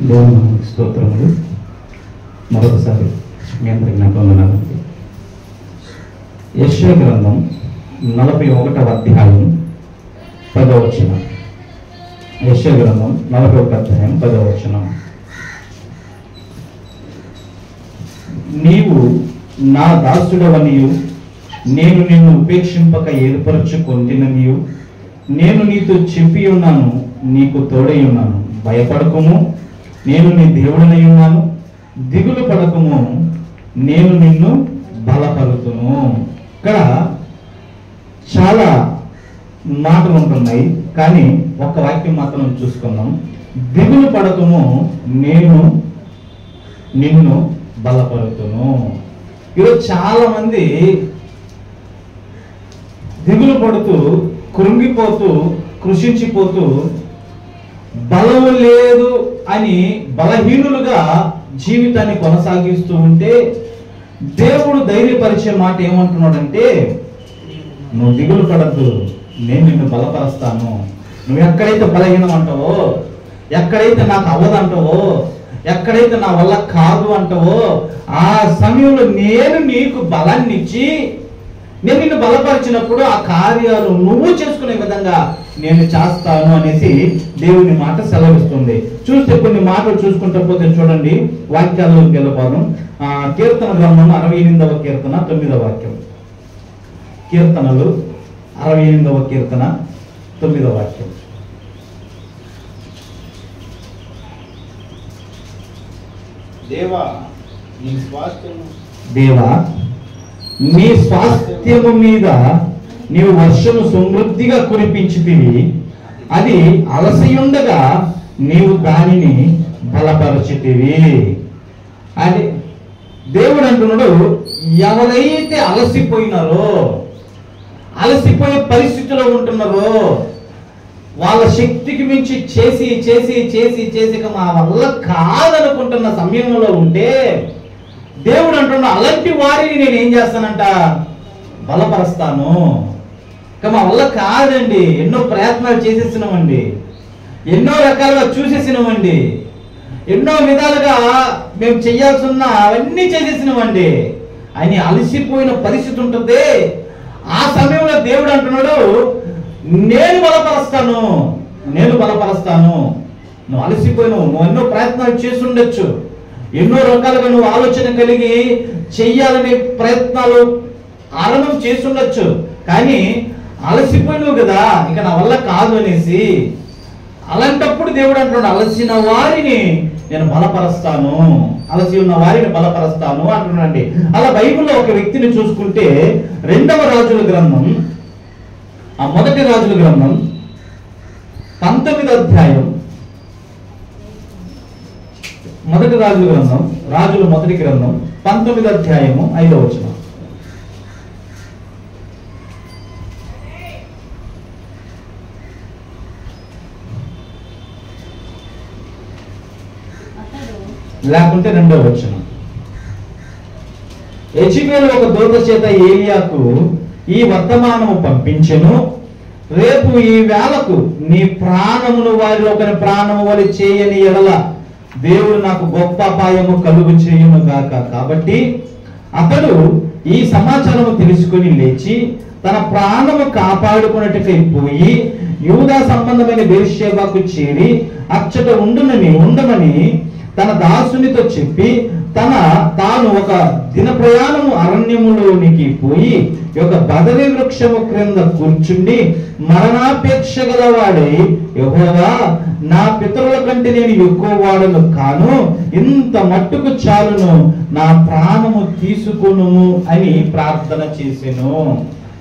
దేవుని స్తోత్రములు. మరొకసారి మీ అందరి జ్ఞాపకం. యెషయా గ్రంథం 41వ అధ్యాయం 10వ వచనం. యెషయా గ్రంథం 41వ అధ్యాయం 10వ వచనం. నీవు నా దాసుడవనియు నేను నిన్ను ఉపేక్షింపక ఏర్పరచుకొంటిననియు నేను నీతో చెప్పి ఉన్నాను, నీకు తోడై ఉన్నాను. భయపడకుము, నేను నీ దేవుడనై ఉన్నాను. దిగులు పడకుము, నేను నిన్ను బలపరుతును. ఇక్కడ చాలా మాటలు ఉంటున్నాయి, కానీ ఒక్క వాక్యం మాత్రం చూసుకుందాం. దిగులు పడకుము, నేను నిన్ను బలపరుతును. ఈరోజు చాలా మంది దిగులు పడుతూ, కృంగిపోతూ, కృషించిపోతూ, బలము లేదు అని బలహీనులుగా జీవితాన్ని కొనసాగిస్తూ ఉంటే దేవుడు ధైర్యపరిచే మాట ఏమంటున్నాడంటే, నువ్వు దిగులు పడద్దు, నేను నిన్ను బలపరుస్తాను. నువ్వు ఎక్కడైతే బలహీనం అంటావో, ఎక్కడైతే నాకు అవ్వదంటావో, ఎక్కడైతే నా వల్ల కాదు అంటావో, ఆ సమయంలో నేను నీకు బలాన్ని ఇచ్చి నేను నిన్ను బలపరిచినప్పుడు ఆ కార్యాలు నువ్వు చేసుకునే విధంగా నేను చేస్తాను అనేసి దేవుని మాట సెలవిస్తుంది. చూస్తే కొన్ని మాటలు చూసుకుంటూ పోతే చూడండి, వాక్యాల్లోకి వెళ్ళిపోదాం. కీర్తన గ్రంథం 68వ కీర్తన 9వ వాక్యం. కీర్తనలు 68వ కీర్తన 9వ వాక్యం. దేవా నీ స్వాస్థ్యము దేవా నీ స్వాస్థ్యము మీద నీవు వర్షము సమృద్ధిగా కురిపించితివి, అది అలసియుండగా నీవు దానిని బలపరచితివి అని దేవుడు అంటున్నాడు. ఎవరైతే అలసిపోయినారో, అలసిపోయే పరిస్థితిలో ఉంటున్నారో, వాళ్ళ శక్తికి మించి చేసి చేసి చేసి చేసి మా వల్ల కాదనుకుంటున్న సమయంలో ఉంటే దేవుడు అంటున్నా, అలాంటి వారిని నేను ఏం చేస్తానంట, బలపరుస్తాను. ఇక మా వల్ల కాదండి, ఎన్నో ప్రయత్నాలు చేసేసినామండి, ఎన్నో రకాలుగా చూసేసినామండి, ఎన్నో విధాలుగా మేము చేయాల్సిన అవన్నీ చేసేసినామండి అని అలసిపోయిన పరిస్థితి ఉంటుంది. ఆ సమయంలో దేవుడు అంటున్నాడు, నేను బలపరుస్తాను, నేను బలపరుస్తాను. నువ్వు అలసిపోయినావు, నువ్వు ఎన్నో ప్రయత్నాలు చేసి ఉండొచ్చు, ఎన్నో రకాలుగా నువ్వు ఆలోచన కలిగి చెయ్యాలనే ప్రయత్నాలు ఆరంభం చేస్తుండొచ్చు, కానీ అలసిపోయినావు కదా, ఇక నా వల్ల కాదు అనేసి. అలాంటప్పుడు దేవుడు అంటున్నాడు, అలసిన వారిని నేను బలపరుస్తాను, అలసి ఉన్న వారిని బలపరుస్తాను అంటున్నాడండి. అలా బైబిల్లో ఒక వ్యక్తిని చూసుకుంటే 2వ రాజుల గ్రంథం, మొదటి రాజుల గ్రంథం 19వ అధ్యాయం, మొదటి రాజుల గ్రంథం, రాజుల మొదటి గ్రంథం 19వ అధ్యాయము 5వ వచనం. లేకుంటే 2వ వచనం. యెజెబెలు ఒక దూత చేత ఏలియాకు ఈ వర్తమానము పంపించెను, రేపు ఈ వేళకు నీ ప్రాణమును వారిలో ఒకరి ప్రాణము వలె చేయని ఎడల దేవుడు నాకు గొప్ప అపాయము కలుగు చేయును గాక. కాబట్టి అతడు ఈ సమాచారము తెలుసుకుని లేచి తన ప్రాణము కాపాడుకున్నట్టుకై పోయి యూదా సంబంధమైన బెర్షెబాకు చేరి అచ్చట ఉండమని తన దాసునితో చెప్పి తాను ఒక దిన ప్రయాణము అరణ్యములోనికి పోయి ఒక బదరి వృక్షము క్రింద కూర్చుండి మరణాపేక్ష గలవాడై, యెహోవా నా పితరుల కంటే నేను ఎక్కువ వాడను కాను, ఇంత మట్టుకు చాలును, నా ప్రాణము తీసుకొనుము అని ప్రార్థన చేసెను.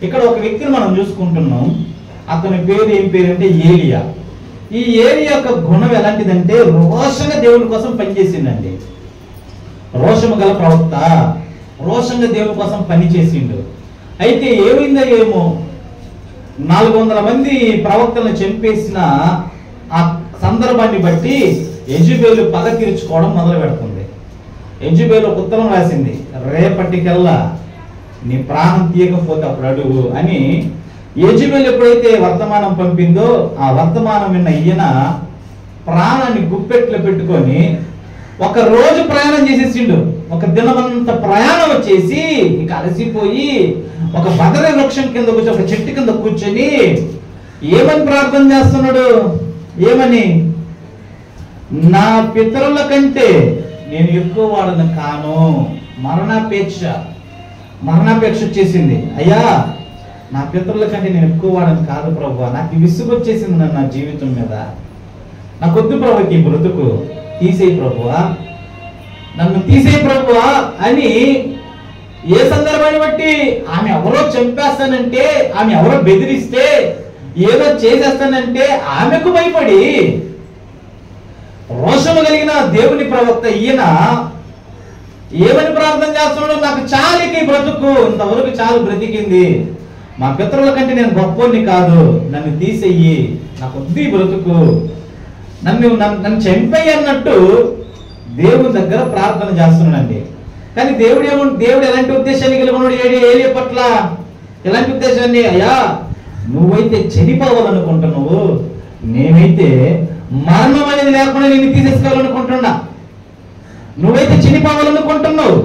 ఇక్కడ ఒక వ్యక్తిని మనం చూసుకుంటున్నాం. అతని పేరు ఏం పేరంటే ఏలియా. ఈ ఏలియా యొక్క గుణం ఎలాంటిదంటే రోషంగా దేవుని కోసం పనిచేసిందండి. రోషము గల ప్రవక్త, రోషంగా దేవుని కోసం పని చేసిండు. అయితే ఏమైందో ఏమో, 400 మంది ప్రవక్తలను చంపేసిన ఆ సందర్భాన్ని బట్టి యెజెబెలు పగ తీర్చుకోవడం మొదలు పెడుతుంది. యెజెబెలు ఒక ఉత్తరం రాసింది, రేపటికల్లా నీ ప్రాణం తీయకపోతే అప్పుడు అడుగు అని. యెజెబెలు ఎప్పుడైతే వర్తమానం పంపిందో ఆ వర్తమానం విన్న ఈయన ప్రాణాన్ని గుప్పెట్లో పెట్టుకొని ఒక రోజు ప్రయాణం చేసేసిండు. ఒక దినమంతా ప్రయాణం చేసి ఇక అలసిపోయి ఒక బదరి వృక్షం కింద కూర్చొని, ఒక చెట్టు కింద కూర్చొని ఏమని ప్రార్థన చేస్తున్నాడు? ఏమని? నా పితరుల కంటే నేను ఎక్కువ వాడను కాను. మరణాపేక్ష వచ్చేసింది. అయ్యా, నా పితరుల కంటే నేను ఎక్కువ వాడను కాదు ప్రభువా, నాకు విసుగు వచ్చేసింది నా జీవితం మీద, నాకొద్దు ప్రభుకి బ్రతుకు, తీసేయి ప్రభువా, నన్ను తీసేయి ప్రభువా అని ఏ సందర్భాన్ని బట్టి ఆమె ఎవరో చంపేస్తానంటే, ఆమె ఎవరో బెదిరిస్తే, ఏదో చేసేస్తానంటే ఆమెకు భయపడి రోషము కలిగిన దేవుని ప్రవక్త ఈయన ఏమని ప్రార్థన చేస్తున్నాడు? నాకు చాలికి బ్రతుకు, ఇంతవరకు చాలు బ్రతికింది, మా పితరుల కంటే నేను గొప్పని కాదు, నన్ను తీసేయి, నాకు వద్దు బ్రతుకు, నన్ను చంపేయి అన్నట్టు దేవుని దగ్గర ప్రార్థన చేస్తున్నాడండి. కానీ దేవుడు ఎలాంటి ఉద్దేశాన్ని కలిగి ఉన్నాడు? ఏలియా పట్ల ఎలాంటి ఉద్దేశాన్ని? అయ్యా, నువ్వైతే చనిపోవాలనుకుంటున్నావు, నేనైతే మరణం అనేది లేకుండా నేను తీసేసుకోవాలనుకుంటున్నా. నువ్వైతే చనిపోవాలనుకుంటున్నావు,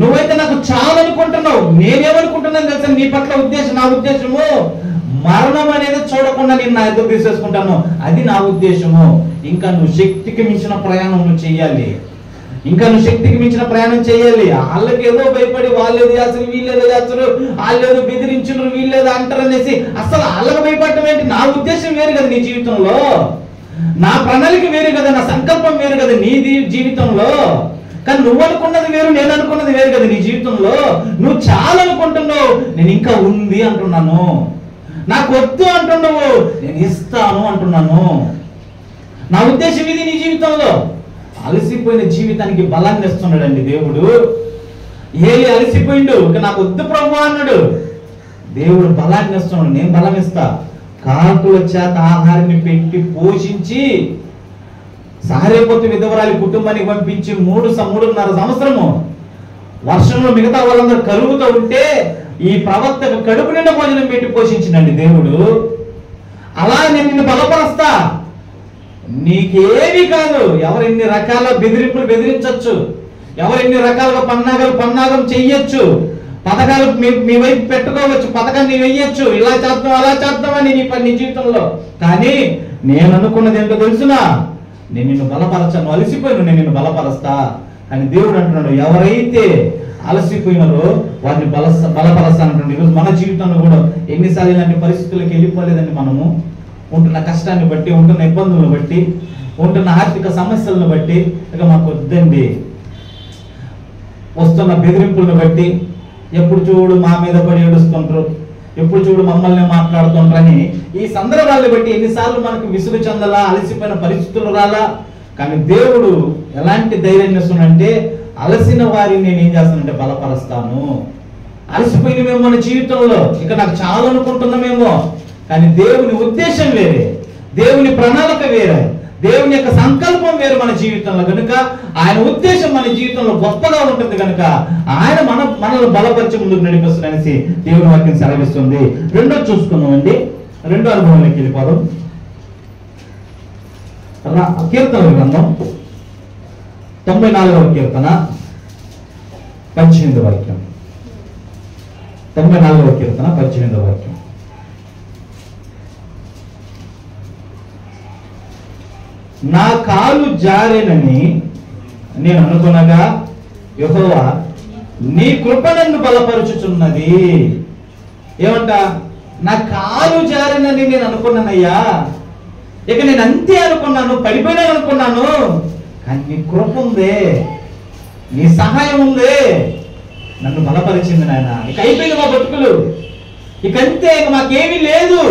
నువ్వైతే నాకు చాలనుకుంటున్నావు. నేనేమనుకుంటున్నాను తెలుసా? నీ పట్ల ఉద్దేశం, నా ఉద్దేశము మరణం అనేది చూడకుండా నేను నా ఎదురు తీసేసుకుంటాను, అది నా ఉద్దేశము. ఇంకా నువ్వు శక్తికి మించిన ప్రయాణం నువ్వు చెయ్యాలి, ఇంకా నువ్వు శక్తికి మించిన ప్రయాణం చేయాలి. వాళ్ళకి ఏదో భయపడి వాళ్ళు ఏదో చేస్తారు, వీళ్ళు ఏదో చేస్తారు, వాళ్ళు ఏదో బెదిరించున్నారు, వీళ్ళు ఏదో అంటారు అనేసి అసలు వాళ్ళకి భయపడటం ఏంటి? నా ఉద్దేశం వేరు కదా నీ జీవితంలో, నా ప్రణాళిక వేరు కదా, నా సంకల్పం వేరు కదా నీ జీవితంలో. కానీ నువ్వు అనుకున్నది వేరు, నేను అనుకున్నది వేరు కదా నీ జీవితంలో. నువ్వు చాలా అనుకుంటున్నావు, నేను ఇంకా ఉంది అంటున్నాను. నాకు వద్దు అంటున్నావు, నేను ఇస్తాను అంటున్నాను. నా ఉద్దేశం ఇది నీ జీవితంలో. అలసిపోయిన జీవితానికి బలాన్ని ఇస్తున్నాడండి దేవుడు. ఏలి అలసిపోయిండు, ఇక నాకు వద్దు ప్రభు అన్నాడు. దేవుడు బలాన్ని ఇస్తున్నాడు. నేను బలం ఇస్తా. కాకుల చేత ఆహారాన్ని పెట్టి పోషించి సారేపోతు విధవరాలి కుటుంబానికి పంపించి 3.5 సంవత్సరము వర్షంలో మిగతా వాళ్ళందరూ కలుగుతూ ఉంటే ఈ ప్రవక్తకు కడుపు నిండా భోజనం పెట్టి పోషించిందండి దేవుడు. అలా నేను నిన్ను బలపరుస్తా, నీకేమీ కాదు. ఎవరెన్ని రకాల బెదిరింపులు బెదిరించవచ్చు, ఎవరెన్ని రకాలుగా పన్నాగం చెయ్యొచ్చు, పథకాలు మీ వైపు పెట్టుకోవచ్చు, పథకాన్ని వెయ్యొచ్చు, ఇలా చేద్దాం అలా చేద్దామని నీ జీవితంలో. కానీ నేను అనుకున్నది ఏంటో తెలుసునా? నేను నిన్ను బలపరచను, అలసిపోయిన నేను నిన్ను బలపరుస్తా. కానీ దేవుడు అంటున్నాడు, ఎవరైతే అలసిపోయినారో వారిని బలపరుస్తానంటున్నాడు. ఈరోజు మన జీవితంలో కూడా ఎన్నిసార్లు ఇలాంటి పరిస్థితులకు వెళ్ళిపోలేదండి. మనము ఉంటున్న కష్టాన్ని బట్టి, ఉంటున్న ఇబ్బందులను బట్టి, ఉంటున్న ఆర్థిక సమస్యలను బట్టి, ఇక మాకు వద్దండి, వస్తున్న బెదిరింపులను బట్టి, ఎప్పుడు చూడు మా మీద పడి ఏడుస్తుంటారు, ఎప్పుడు చూడు మమ్మల్ని మాట్లాడుతుంటారని ఈ సందర్భాలను బట్టి ఎన్నిసార్లు మనకు విసుగు చెందలా, అలసిపోయిన పరిస్థితులు రాలా. కానీ దేవుడు ఎలాంటి ధైర్యాన్ని ఇస్తున్నాడంటే, అలసిన వారిని నేను ఏం చేస్తానంటే బలపరుస్తాను. అలసిపోయినమేమో మన జీవితంలో, ఇక నాకు చాలా అనుకుంటున్నామేమో, కానీ దేవుని ఉద్దేశం వేరే, దేవుని ప్రణాళిక వేరే, దేవుని యొక్క సంకల్పం వేరు మన జీవితంలో. కనుక ఆయన ఉద్దేశం మన జీవితంలో గొప్పగా ఉంటుంది. కనుక ఆయన మనల్ని బలపరిచి ముందుకు నడిపిస్తాడనేసి దేవుని వాక్యం సెలవిస్తుంది. రెండో చూసుకుందామండి, రెండో అనుభవంలోకి వెళ్ళిపోదాం. కీర్తనల గ్రంథం 94వ కీర్తన 18వ వాక్యం. 94వ కీర్తన 18వ వాక్యం. నా కాలు జారేనని నేను అనుకునగా యెహోవా నీ కృప నన్ను బలపరుచుచున్నది. ఏమంట? నా కాలు జారేనని నేను అనుకున్నానయ్యా, ఇక నేను అంతే అనుకున్నాను, పడిపోయినా అనుకున్నాను, కానీ నీ కృప ఉందే, నీ సహాయం ఉందే, నన్ను బలపరిచింది నాయన. ఇక అయిపోయింది మా బతుకులు, ఇకంతే, ఇక మాకేమీ లేదు,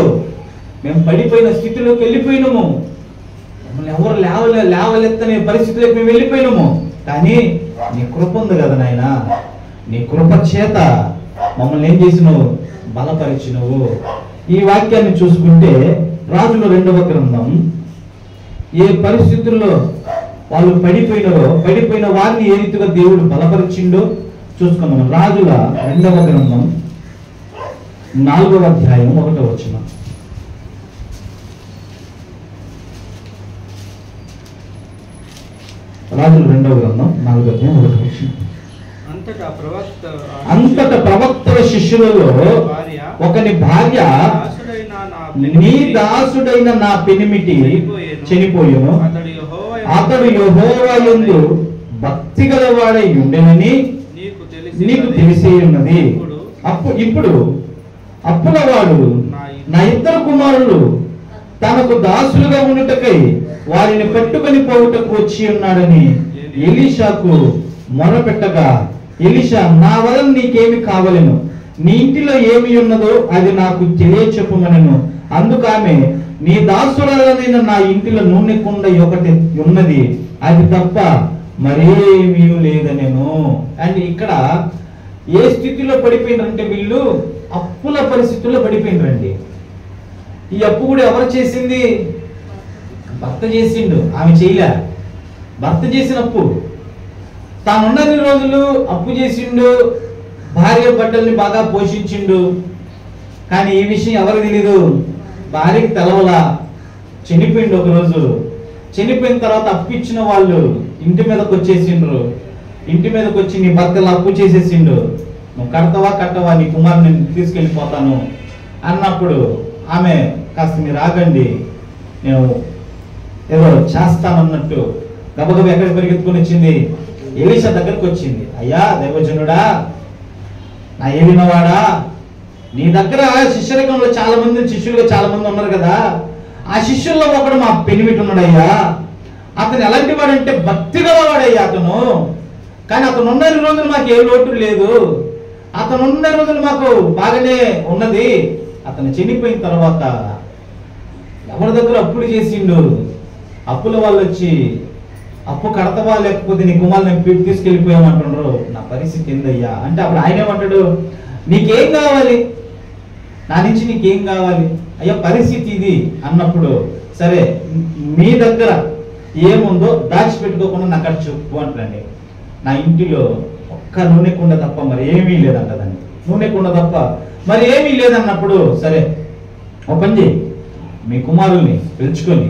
మేము పడిపోయిన స్థితిలోకి వెళ్ళిపోయినాము, మమ్మల్ని ఎవరు లేవలెత్తనే పరిస్థితిలోకి మేము వెళ్ళిపోయినాము. కానీ నీ కృప ఉంది కదా నాయన, నీ కృప చేత మమ్మల్ని ఏం చేసినావు? బలపరిచినవు. ఈ వాక్యాన్ని చూసుకుంటే రాజుల 2వ గ్రంథం, ఏ పరిస్థితుల్లో వాళ్ళు పడిపోయిన వారిని ఏ రీతిగా దేవుడు బలపరిచిండో చూసుకున్నాం. రాజుల 2వ గ్రంథం 4వ అధ్యాయం 1వ వచనం. రాజుల 2వ గ్రంథం 4వ అధ్యాయం 1వ వచనం. అంతట ప్రవక్తల శిష్యులలో ఒకని భార్య, నీ దాసుడైన నా పెనిమిటి చనిపోయెను, అతడు యెహోవా యందు భక్తి గలవాడై ఉండెనని నీకు తెలిసే ఉన్నది. ఇప్పుడు అప్పులవాడు నా 2 కుమారులు తనకు దాసులుగా ఉండుటకై వారిని పట్టుకొని పోవుటకు వచ్చి ఉన్నాడని ఎలీషాకు మొరపెట్టగా, ఎలీషా, నా వలన నీకేమి కావలెను, నీ ఇంటిలో ఏమి ఉన్నదో అది నాకు తెలియచెప్పమనెను. అందుకు ఆమె, నీ దాసురాలైన నా ఇంటిలో నూనె కుండ ఒకటి ఉన్నది, అది తప్ప మరేమీ లేదనెను. అండ్ ఇక్కడ ఏ స్థితిలో పడిపోయినారంటే వీళ్ళు అప్పుల పరిస్థితుల్లో పడిపోయినారండి. ఈ అప్పు కూడా ఎవరు చేసింది? భర్త చేసిండు, ఆమె చేయలే. భర్త చేసిన అప్పు, తానున్నన్ని రోజులు అప్పు చేసిండు, భార్య బట్టల్ని బాగా పోషించిండు. కానీ ఈ విషయం ఎవరికి తెలీదు, భార్యకి తెలవలా. చనిపోయిండు ఒకరోజు. చనిపోయిన తర్వాత అప్పు ఇచ్చిన వాళ్ళు ఇంటి మీదకి వచ్చేసిండ్రు. ఇంటి మీదకి వచ్చి, నీ భర్తలు అప్పు చేసేసిండు, నువ్వు కట్టవా, నీ కుమారుని తీసుకెళ్ళిపోతాను అన్నప్పుడు ఆమె, కాస్త మీరు ఆగండి, నేను ఏదో చేస్తానన్నట్టు గబగబ ఎక్కడికి పరిగెత్తుకొని వచ్చింది, ఎలీషా దగ్గరకు వచ్చింది. అయ్యా దైవజనుడా, నా ఏలినవాడా, నీ దగ్గర శిష్యరికంలో శిష్యులుగా చాలా మంది ఉన్నారు కదా, ఆ శిష్యుల్లో ఒకడు మా పెనిమిటి ఉన్నాడయ్యా. అతను ఎలాంటి వాడంటే భక్తి గలవాడయ్యా అతను. కానీ అతను ఉన్న రోజులు మాకు ఏ లోటు లేదు, అతను ఉన్న రోజులు మాకు బాగానే ఉన్నది. అతను చనిపోయిన తర్వాత ఎవరి దగ్గర అప్పులు చేసిండు, అప్పుల వాళ్ళు వచ్చి, అప్పు కడతవా లేకపోతే నీ కుమారుని తీసుకెళ్ళిపోయామంటున్నారు. నా పరిస్థితి ఏందయ్యా అంటే అప్పుడు ఆయన ఏమంటాడు, నీకేం కావాలి, నా నుంచి నీకేం కావాలి? అయ్యా పరిస్థితి ఇది అన్నప్పుడు, సరే మీ దగ్గర ఏముందో దాచిపెట్టుకోకుండా నాకు అక్కడ చెప్పు అంటండి. నా ఇంటిలో ఒక్క నూనె కుండ తప్ప మరి ఏమీ లేదంటదండి. నూనె కుండ తప్ప మరి ఏమీ లేదన్నప్పుడు, సరే ఒక పని చేయి, మీ కుమారుల్ని పిలుచుకొని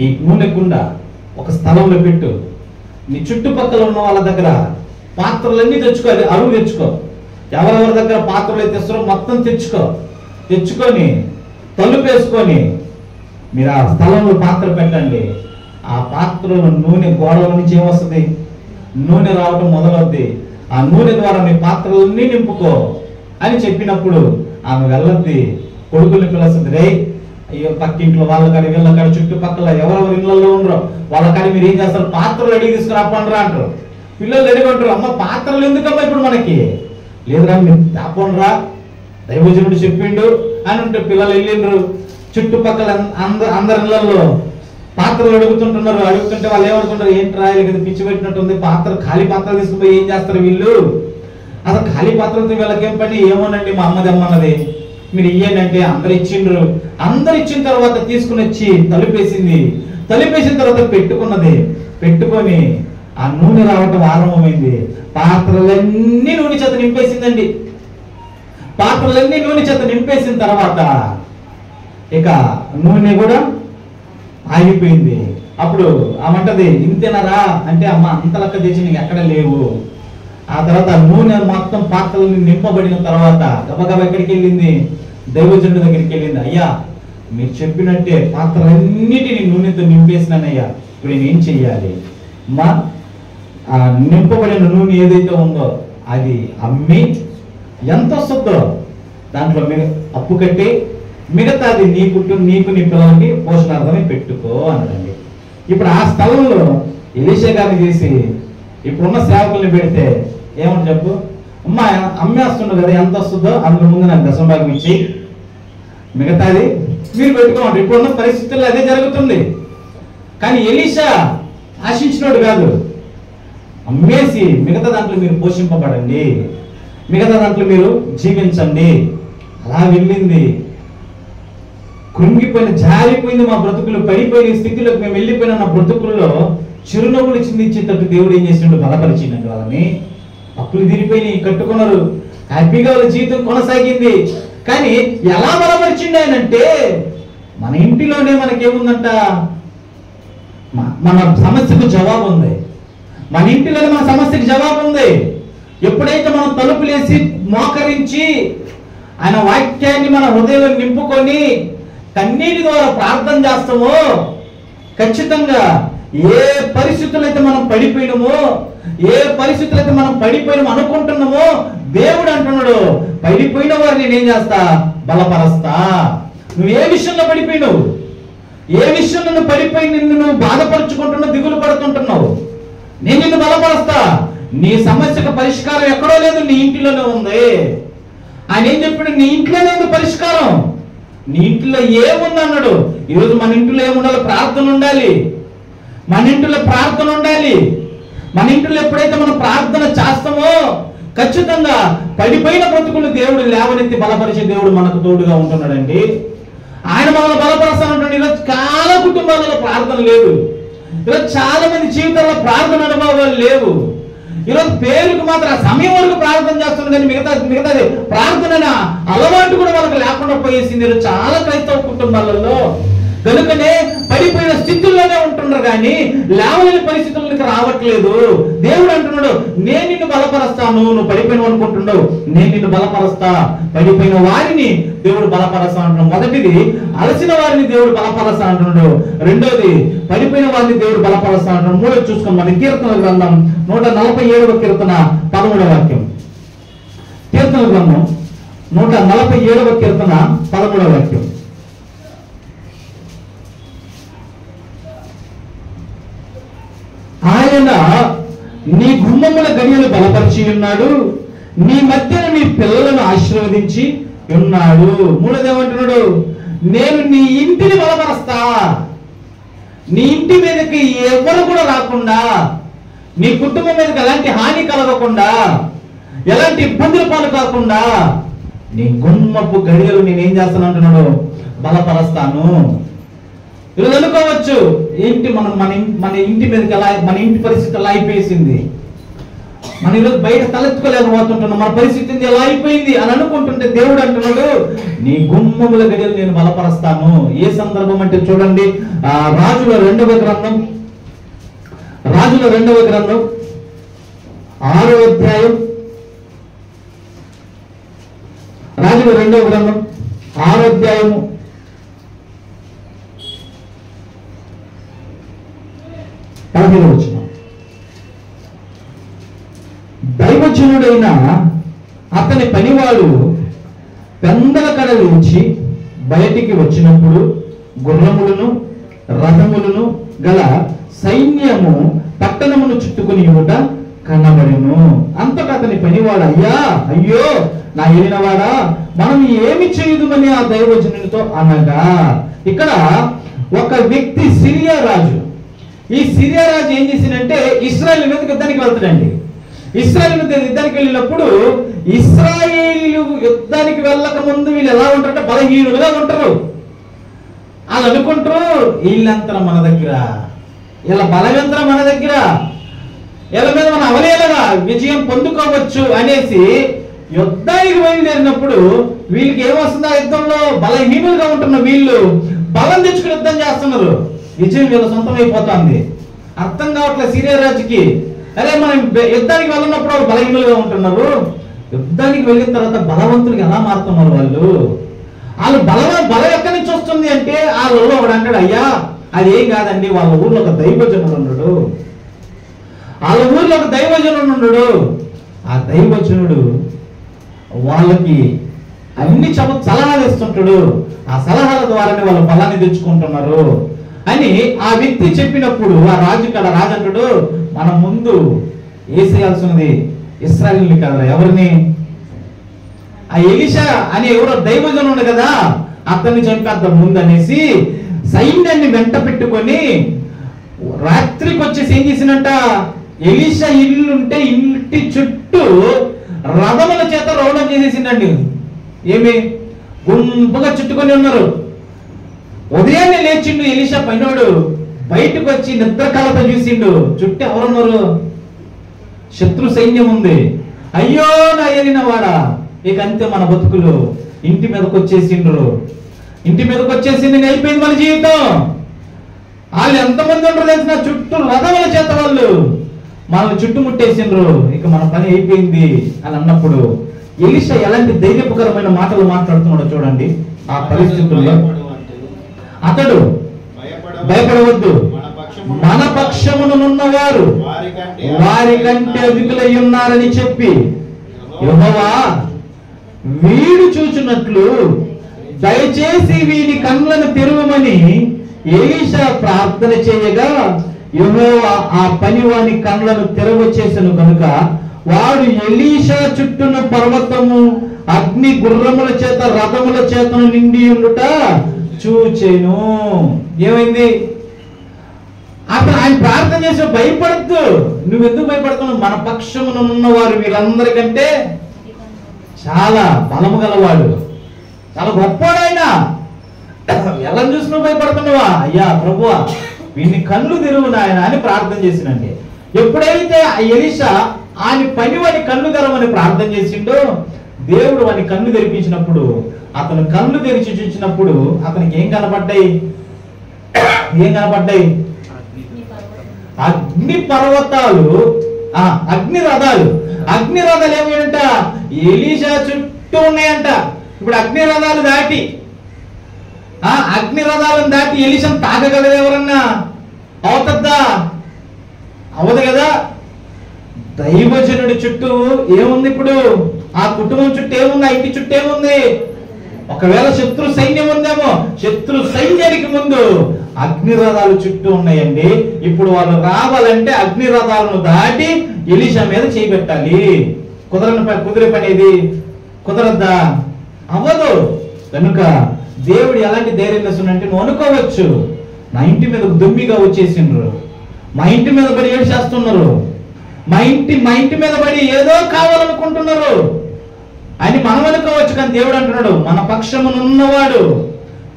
ఈ నూనె కుండ ఒక స్థలంలో పెట్టు, నీ చుట్టుపక్కల ఉన్న వాళ్ళ దగ్గర పాత్రలన్నీ తెచ్చుకోవాలి, అరువు తెచ్చుకో, ఎవరెవరి దగ్గర పాత్రలు అయితే తెస్తారో మొత్తం తెచ్చుకొని తలుపేసుకొని మీరు ఆ స్థలంలో పాత్ర పెట్టండి. ఆ పాత్రలో నూనె గోడల నుంచి ఏమొస్తుంది, నూనె రావటం మొదలవుద్ది. ఆ నూనె ద్వారా మీ పాత్రలన్నీ నింపుకో అని చెప్పినప్పుడు ఆమె వెళ్ళద్ది, కొడుకుల్ని పిలుస్తుంది. రే అయ్యో పక్కింట్లో వాళ్ళ కాడి వీళ్ళ కాడి చుట్టుపక్కల ఎవరెవరి ఇళ్ళల్లో ఉండరో వాళ్ళ కాడి మీరు ఏం చేస్తారు, పాత్రలు అడిగి తీసుకురాపండ్రా అంటారు. పిల్లలు అడిగంటారు, అమ్మ పాత్రలు ఎందుకమ్మా ఇప్పుడు మనకి లేదురా, మీరు తాపండ్రా, దైవజనుడు చెప్పిండు అని ఉంటే పిల్లలు వెళ్ళిండ్రు. చుట్టుపక్కల అందరి ఇళ్లలో పాత్రలు అడుగుతుంటే వాళ్ళు ఏమనుకుంటారు, ఏంట్రా ఇది పిచ్చి పెట్టినట్టుంది, ఖాళీ పాత్రలు తీసుకుపోయి ఏం చేస్తారు వీళ్ళు, అసలు ఖాళీ పాత్రలతో వీళ్ళకేం పని, ఏమోనండి మా అమ్మది అమ్మన్నది, మీరు ఇయ్యండి. అందరు ఇచ్చిండ్రు. అందరు ఇచ్చిన తర్వాత తీసుకుని వచ్చి తలుపేసిన తర్వాత పెట్టుకొని ఆ నూనె రావటం ఆరంభమైంది. పాత్రలన్నీ నూనె చేత నింపేసిందండి. పాత్రలన్నీ నూనె చేత నింపేసిన తర్వాత ఇక నూనె కూడా ఆగిపోయింది. అప్పుడు ఆమంటది, ఇంతేనరా అంటే, అమ్మ అంత లెక్క తెచ్చి నీకు ఎక్కడ లేవు. ఆ తర్వాత నూనె మొత్తం పాత్రలు నింపబడిన తర్వాత గబగబ ఎక్కడికి వెళ్ళింది, దైవజనుడి దగ్గరికి వెళ్ళింది. అయ్యా మీరు చెప్పినట్టే పాత్రలన్నిటిని నూనెతో నింపేసినానయ్యా, ఇప్పుడు నేను ఏం చెయ్యాలి? ఆ నింపబడిన నూనె ఏదైతే ఉందో అది అమ్మి ఎంత వస్తుందో దాంట్లో మీరు అప్పు కట్టి మిగతాది నీకు నీ పిల్లలకి పోషణార్థమే పెట్టుకో అన్నాడండి. ఇప్పుడు ఆ స్థలంలో ఎలీషా గారిని చేసి ఇప్పుడున్న సేవకుల్ని పెడితే ఏమంటే చెప్పు, అమ్మా అమ్మేస్తుండవు కదా, ఎంత వస్తుందో అందులో ముందు నాకు దశంభాగం ఇచ్చి మిగతాది మీరు పెట్టుకోండి. ఇప్పుడున్న పరిస్థితుల్లో అదే జరుగుతుంది. కానీ ఎలీషా ఆశించినోడు కాదు, అమ్మేసి మిగతా దాంట్లో మీరు పోషింపబడండి, మిగతా దాంట్లో మీరు జీవించండి. అలా వెళ్ళింది. కృంగిపోయిన జారిపోయింది మా బ్రతుకులు, పడిపోయిన స్థితిలోకి మేము వెళ్ళిపోయిన నా బ్రతుకుల్లో చిరునవ్వులు చిందించేటట్టు దేవుడు ఏం చేసిండు, బలపరిచిందండి వాళ్ళని. అప్పులు తీరిపోయినాయి, కట్టుకున్నారు, హ్యాపీగా వాళ్ళ జీవితం కొనసాగింది. కానీ ఎలా బలపరిచిండు ఆయన అంటే, మన ఇంటిలోనే మనకేముందంట, మన సమస్యకు జవాబు ఉంది. మన ఇంటిలో మన సమస్యకు జవాబు ఉంది. ఎప్పుడైతే మనం తలుపులేసి మోకరించి ఆయన వాక్యాన్ని మన హృదయంలో నింపుకొని కన్నీటి ద్వారా ప్రార్థన చేస్తామో ఖచ్చితంగా ఏ పరిస్థితులు అయితే మనం పడిపోయినామో, ఏ పరిస్థితులు అయితే మనం పడిపోయినామో అనుకుంటున్నామో, దేవుడు అంటున్నాడు పడిపోయిన వారిని నేనేం చేస్తా, బలపరుస్తా. నువ్వు ఏ విషయంలో పడిపోయినావు, ఏ విషయంలో నువ్వు పడిపోయి నిన్ను నువ్వు బాధపరుచుకుంటున్నావు, దిగులు పడుతుంటున్నావు, నేను నిన్ను బలపరుస్తా. నీ సమస్యకు పరిష్కారం ఎక్కడో లేదు, నీ ఇంటిలోనే ఉంది. ఆయన ఏం చెప్పాడు, నీ ఇంట్లోనే ఉంది పరిష్కారం. నీ ఇంట్లో ఏముంది అన్నాడు. ఈరోజు మన ఇంట్లో ఏముండాలి, ప్రార్థన ఉండాలి. మన ఇంట్లో ప్రార్థన ఉండాలి. మన ఇంట్లో ఎప్పుడైతే మనం ప్రార్థన చేస్తామో ఖచ్చితంగా పడిపోయిన బ్రతుకులు దేవుడు లేవనెత్తి బలపరిచే దేవుడు మనకు తోడుగా ఉంటున్నాడండి. ఆయన మనల్ని బలపరుస్తానంటాడు. ఈరోజు చాలా కుటుంబాలలో ప్రార్థన లేదు. ఈరోజు చాలా మంది జీవితంలో ప్రార్థన అనుభవాలు లేవు. ఈరోజు పేరుకు మాత్రం ఆ సమయం వరకు ప్రార్థన చేస్తుంది, కానీ మిగతాది ప్రార్థన అలవాటు కూడా వాళ్ళకి లేకుండా పోయేసింది ఈరోజు చాలా క్రైస్తవ కుటుంబాలలో. కనుకనే పడిపోయిన స్థితుల్లోనే ఉంటున్నారు, కానీ లేవలేని పరిస్థితులకు రావట్లేదు. దేవుడు అంటున్నాడు, నేను నిన్ను బలపరుస్తాను. నువ్వు పడిపోయిన అనుకుంటున్నావు, నేను నిన్ను బలపరుస్తా. పడిపోయిన వారిని దేవుడు బలపరుస్తా అంటున్నాడు. మొదటిది అలసిన వారిని దేవుడు బలపరుస్తా అంటున్నాడు. రెండోది పడిపోయిన వారిని దేవుడు బలపరుస్తా అంటున్నాడు. మూడోది చూసుకుని మన కీర్తన గ్రంథం 147వ కీర్తన 13వ వాక్యం. కీర్తన గ్రంథం 147వ కీర్తన 13వ వాక్యం. ఆయన నీ గుమ్మముల గడియలు బలపరిచి ఉన్నాడు, నీ మధ్యన నీ పిల్లలను ఆశీర్వదించి ఉన్నాడు. మూడోదేమంటున్నాడు, నేను నీ ఇంటిని బలపరుస్తా. నీ ఇంటి మీదకి ఎవరు కూడా రాకుండా, నీ కుటుంబం మీదకి ఎలాంటి హాని కలగకుండా, ఎలాంటి ఇబ్బందుల పాలు కాకుండా నీ గుమ్మపు గడియలు నేనేం చేస్తాను అంటున్నాడు, బలపరుస్తాను. ఈరోజు అనుకోవచ్చు, ఏంటి మన ఇంటి మీదకి ఎలా, మన ఇంటి పరిస్థితి ఎలా అయిపోయింది, మన ఈరోజు బయట తలెత్తుకోలేకపోతుంటున్నాం, మన పరిస్థితి ఎలా అయిపోయింది అని అనుకుంటుంటే దేవుడు అంటున్నాడు, నీ గుమ్మముల గడియలు నేను బలపరుస్తాను. ఏ సందర్భం అంటే చూడండి, రాజుల రెండవ గ్రంథం 6వ అధ్యాయం, రాజుల రెండవ గ్రంథం 6వ అధ్యాయము 15వ వచనం. దైవజనుడైన అతని పనివాడు పెందల కడ నుంచి బయటికి వచ్చినప్పుడు గుర్రములను రథములను గల సైన్యము పట్టణమును చుట్టుకుని ఉంట కనబడెను. అంతటా అతని పనివాడు, అయ్యో నా ఏలినవాడా, మనం ఏమి చేయుదుమని ఆ దైవజనునితో అనగా, ఇక్కడ ఒక వ్యక్తి సిరియా రాజు. ఈ సిరియా రాజు ఏం చేసిందంటే ఇశ్రాయేలు మీదకి యుద్ధానికి వెళ్తాడండి. ఇశ్రాయేలు మీద యుద్ధానికి వెళ్ళినప్పుడు ఇశ్రాయేలు యుద్ధానికి వెళ్ళక ముందు వీళ్ళు ఎలా ఉంటారంటే బలహీనులుగా ఉంటారు. వాళ్ళు అనుకుంటారు, వీళ్ళంతా మన దగ్గర, వీళ్ళ బలవంతరం మన దగ్గర, వీళ్ళ మీద మనం అవలేలగా విజయం పొందుకోవచ్చు అనేసి యుద్ధానికి బయలుదేరినప్పుడు వీళ్ళకి ఏమొస్తుంది, ఆ యుద్ధంలో బలహీనులుగా ఉంటున్న వీళ్ళు బలం తెచ్చుకుని యుద్ధం చేస్తున్నారు. విజయం వీళ్ళ సొంతం అయిపోతుంది. అర్థం కావట్లేదు సిరియా రాజుకి. అరే మనం యుద్ధానికి వెళ్ళినప్పుడు వాళ్ళు బలహీనులుగా ఉంటున్నారు, యుద్ధానికి వెళ్ళిన తర్వాత బలవంతులుగా ఎలా మారుతున్నారు వాళ్ళు బలం ఎక్కడి నుంచి వస్తుంది అంటే ఆ ఊళ్ళో ఒకడు అంటాడు, అయ్యా అది ఏం కాదండి, వాళ్ళ ఊర్లో ఒక దైవజనుడు ఉన్నాడు, వాళ్ళ ఊర్లో ఒక దైవజనుడు ఉన్నాడు. ఆ దైవజనుడు వాళ్ళకి అన్ని సలహాలు ఇస్తుంటాడు, ఆ సలహాల ద్వారానే వాళ్ళ బలాన్ని తెచ్చుకుంటున్నారు అని ఆ వ్యక్తి చెప్పినప్పుడు ఆ రాజు అంటాడు, మనం ముందు వేసేయాల్సినది ఇశ్రాయేలుని కదా, ఎవరిని, ఆ ఎలీషా అనే ఎవరో దైవజనుడు కదా, అతన్ని చంపేద్దాం ముందు అనేసి సైన్యాన్ని వెంట పెట్టుకొని రాత్రికి వచ్చేసి ఏం చేసినట్ట, ఎలీషా ఇల్లుంటే ఇంటి చుట్టూ రథముల చేత రౌండం చేసేసిందండి. ఏమి గుంపుగా చుట్టుకొని ఉన్నారు. ఉదయాన్నే లేచిండు ఎలీషా పైనోడు, బయటకు వచ్చి నిద్ర కళతో చూసిండు, చుట్టూ ఎవరున్నారు, శత్రు సైన్యం ఉంది. అయ్యో నా ఏలిన వాడా, ఇక అంతే మన బతుకులు, ఇంటి మీదకి వచ్చేసిండ్రు, ఇంటి మీదకి వచ్చేసింది, అయిపోయింది మన జీవితం. వాళ్ళు ఎంతమంది ఉంటారో తెలిసిన చుట్టూ రథముల చేత వాళ్ళు మనల్ని చుట్టుముట్టేసిండ్రు, ఇక మన పని అయిపోయింది అని అన్నప్పుడు ఎలీషా ఎలాంటి ధైర్యపకరమైన మాటలు మాట్లాడుతున్నాడో చూడండి. ఆ పరిస్థితుల్లో అతడు భయపడవద్దు, మన పక్షమునున్నవారు వారి కంటే అధికులై ఉన్నారని చెప్పి యెహోవా వీడు చూచున్నట్లు దయచేసి వీని కన్నులను తెరవమని ఎలీషా ప్రార్థన చేయగా యెహోవా ఆ పని వాని కన్నులను తెరవచేసెను కనుక వాడు ఎలీషా చుట్టూన పర్వతము అగ్ని గుర్రముల చేత రథముల చేతను నిండి ఉండుట చూచెను. ఏమైంది? అప్పుడు ఆయన ప్రార్థన చేసి భయపడద్దు, నువ్వెందుకు భయపడుతున్నావు? మన పక్షమున ఉన్నవారు వీళ్ళందరికంటే చాలా బలము గలవాడు, చాలా గొప్పవాడు ఆయన. ఎలా చూసి నువ్వు భయపడుతున్నావా? అయ్యా ప్రభువా వీడిని కళ్ళు తెరువు నాయన అని ప్రార్థన చేసినండి. ఎప్పుడైతే ఎలీషా ఆయన పని వాడి కళ్ళు తెరవని ప్రార్థన చేసిండో దేవుడు వాని కళ్ళు తెరిపించినప్పుడు, అతను కళ్ళు తెరిచి చూసినప్పుడు అతనికి ఏం కనపడ్డాయి? అగ్ని పర్వతాలు, అగ్ని రథాలు. అగ్ని రథాలు ఏమిటంట? ఎలీషా చుట్టూ ఉన్నాయంట. ఇప్పుడు అగ్ని రథాలు దాటి ఎలీషాను తాకగలదు ఎవరన్నా? అవుతుందా? అవదు కదా. దైవజనుడి చుట్టూ ఏముంది? ఇప్పుడు ఆ కుటుంబం చుట్టూ ఏముంది? ఆ ఇంటి చుట్టూ ఏముంది? ఒకవేళ శత్రు సైన్యం ఉందేమో, శత్రు సైన్యానికి ముందు అగ్ని రథాలు చుట్టూ ఉన్నాయండి. ఇప్పుడు వాళ్ళు రావాలంటే అగ్ని రథాలను దాటి ఎలీషా మీద చేయబెట్టాలి. కుదిరే పని ఇది కుదరద్దా? అవ్వదు. కనుక దేవుడు ఎలాంటి ధైర్యం ఇస్తుందంటే, నువ్వు అనుకోవచ్చు నా ఇంటి మీద దుమ్మిగా వచ్చేసిండ్రు, మా ఇంటి మీద పడి ఏడ్చేస్తున్నారు, మా ఇంటి మీద పడి ఏదో కావాలనుకుంటున్నారు అని మనం అనుకోవచ్చు. కానీ దేవుడు అంటున్నాడు మన పక్షమునున్నవాడు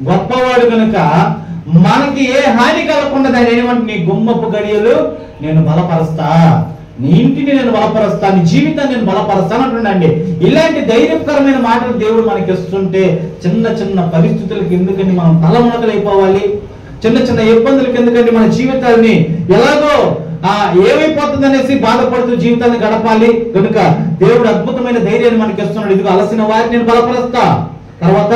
గొప్పవాడు కనుక మనకి ఏ హాని కలగకుండా దాని ఏమంటే నీ గుమ్మపు గడియలు నేను బలపరుస్తా, నీ ఇంటిని నేను బలపరుస్తా, నీ జీవితాన్ని నేను బలపరుస్తాను అంటున్నాండి. ఇలాంటి ధైర్యకరమైన మాటలు దేవుడు మనకి ఇస్తుంటే చిన్న చిన్న పరిస్థితులకు ఎందుకని మనం తలమునకలైపోవాలి? చిన్న చిన్న ఇబ్బందులకు ఎందుకంటే మన జీవితాన్ని ఎలాగో ఏమైపోతుంది అనేసి బాధపడుతూ జీవితాన్ని గడపాలి. కనుక దేవుడు అద్భుతమైన ధైర్యాన్ని మనకి ఇస్తున్నాడు. ఇదిగో అలసిన వారిని నేను బలపరుస్తా. తర్వాత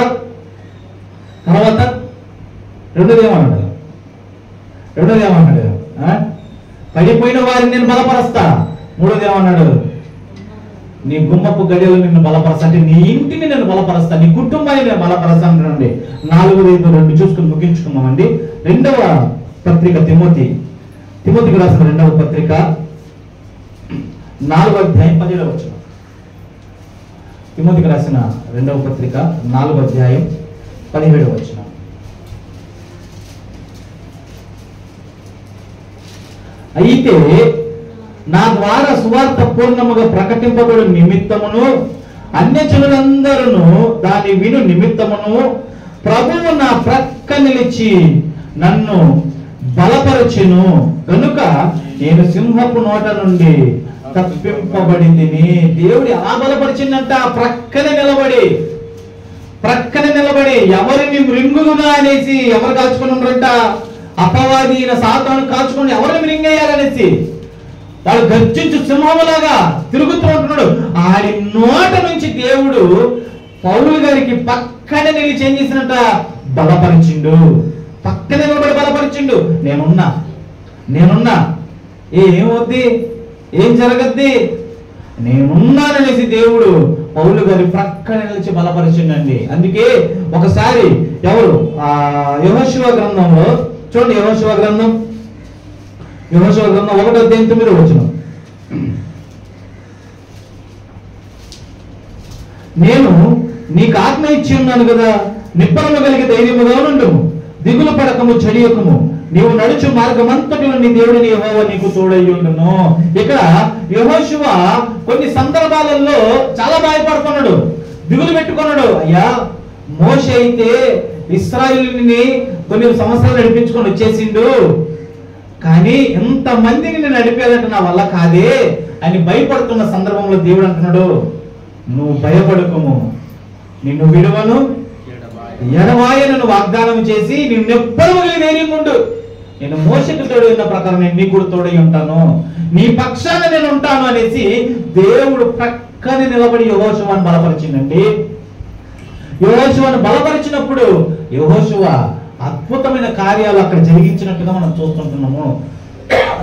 రెండోది ఏమన్నాడు? పడిపోయిన వారిని నేను బలపరుస్తా. మూడోది ఏమన్నాడు? నీ గుమ్మపు గడియలు నిన్ను బలపరుస్తా, అంటే నీ ఇంటిని నేను బలపరుస్తా, నీ కుటుంబాన్ని నేను బలపరుస్తా అంటున్నాండి. 4:2 చూసుకుని ముగించుకున్నామండి. 2వ పత్రిక తిమోతికి రాసిన 2వ పత్రిక 4వ అధ్యాయం 17వ వచనం. తిమోతికి రాసిన 2వ పత్రిక 4వ అధ్యాయం 17వ వచనం. అయితే నా ద్వారా సువార్త పూర్ణముగా ప్రకటింపబడు నిమిత్తమును అన్యజనులందరూ దాని విను నిమిత్తమును ప్రభువు నా ప్రక్క నిలిచి నన్ను బలపరచెను కనుక నేను సింహపు నోట నుండి తప్పింపబడింది. దేవుడు ఎలా బలపరిచిందంట? ప్రక్కనే నిలబడి ఎవరిని మృంగుదునా అనేసి ఎవరు కాల్చుకుని ఉన్నారంట? అపవాది అయిన సాతాను కాల్చుకుని ఎవరిని మృంగేయాలనేసి వాడు గర్జించు సింహములాగా తిరుగుతూ ఉంటున్నాడు. ఆడి నోట నుంచి దేవుడు పౌలు గారికి పక్కనే నిలిచి ఏం చేసినట్ట? బలపరిచిండు. పక్కనే నిలబడి బలపరిచిండు. నేనున్నా ఏమవుద్ది, ఏం జరగద్ది, నేనున్నాననేసి దేవుడు పౌలు గారి ప్రక్కన నిలిచి బలపరిచిండండి. అందుకే ఒకసారి ఎవరు యెహోషువ గ్రంథంలో చూడండి, యెహోషువ గ్రంథం 1:9 వచనం. నేను నీకు ఆజ్ఞ ఇచ్చి ఉన్నాను కదా, నిబ్బరము కలిగి ధైర్యముగా నుండుము, దిగులు పడకము, చెడియకము, నీవు నడుచు మార్గమంతటిలో నీ దేవుడిని యెహోవా నీకు తోడయ్యుండును. ఇక్కడ యెహోషువ కొన్ని సందర్భాలలో చాలా భయపడుతున్నాడు, దిగులు పెట్టుకున్నాడు. అయ్యా మోషే అయితే ఇశ్రాయేలుని కొన్ని సంవత్సరాలు నడిపించుకొని వచ్చేసిండు, కానీ ఎంతమందిని నేను నడిపేదంటే నా వల్ల కాదే అని భయపడుతున్న సందర్భంలో దేవుడు అంటున్నాడు, నువ్వు భయపడకము, నిన్ను విడువను, ఎడవాయనను వాగ్దానం చేసి నిన్నెప్పుడు ధైర్యం ఉండు. నేను మోషకి తోడై ఉన్న ప్రకారం నేను నీకు కూడా తోడై ఉంటాను, నీ పక్షాన నేను ఉంటాను అనేసి దేవుడు ప్రక్కనే నిలబడి యెహోషువను బలపరిచిందండి. యెహోషువను బలపరిచినప్పుడు యెహోషువ అద్భుతమైన కార్యాలు అక్కడ జరిగించినట్టుగా మనం చూస్తుంటున్నాము.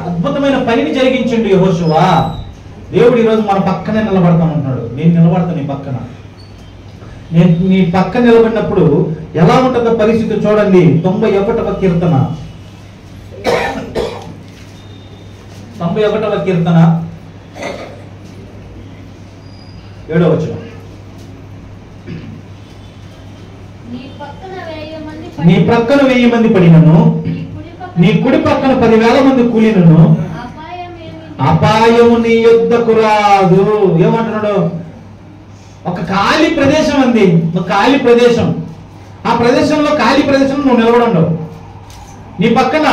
అద్భుతమైన పనిని జరిగించండి యెహోషువ. దేవుడు ఈరోజు మన పక్కనే నిలబడతామంటున్నాడు. నేను నిలబడతాను నీ పక్కన. నేను నీ పక్కన నిలబడినప్పుడు ఎలా ఉంటుందో పరిస్థితి చూడండి. 91వ కీర్తన 91వ కీర్తన 7వ వచనం. నీ ప్రక్కన 1000 మంది పడినను, నీ కుడి పక్కన 10,000 మంది కూలినను అపాయము నీ యొద్దకు రాదు. ఏమంటున్నాడు? ఒక ఖాళీ ప్రదేశం ఉంది, ఒక ఖాళీ ప్రదేశం. ఆ ప్రదేశంలో ఖాళీ ప్రదేశంలో నువ్వు నిలబడండు. నీ పక్కన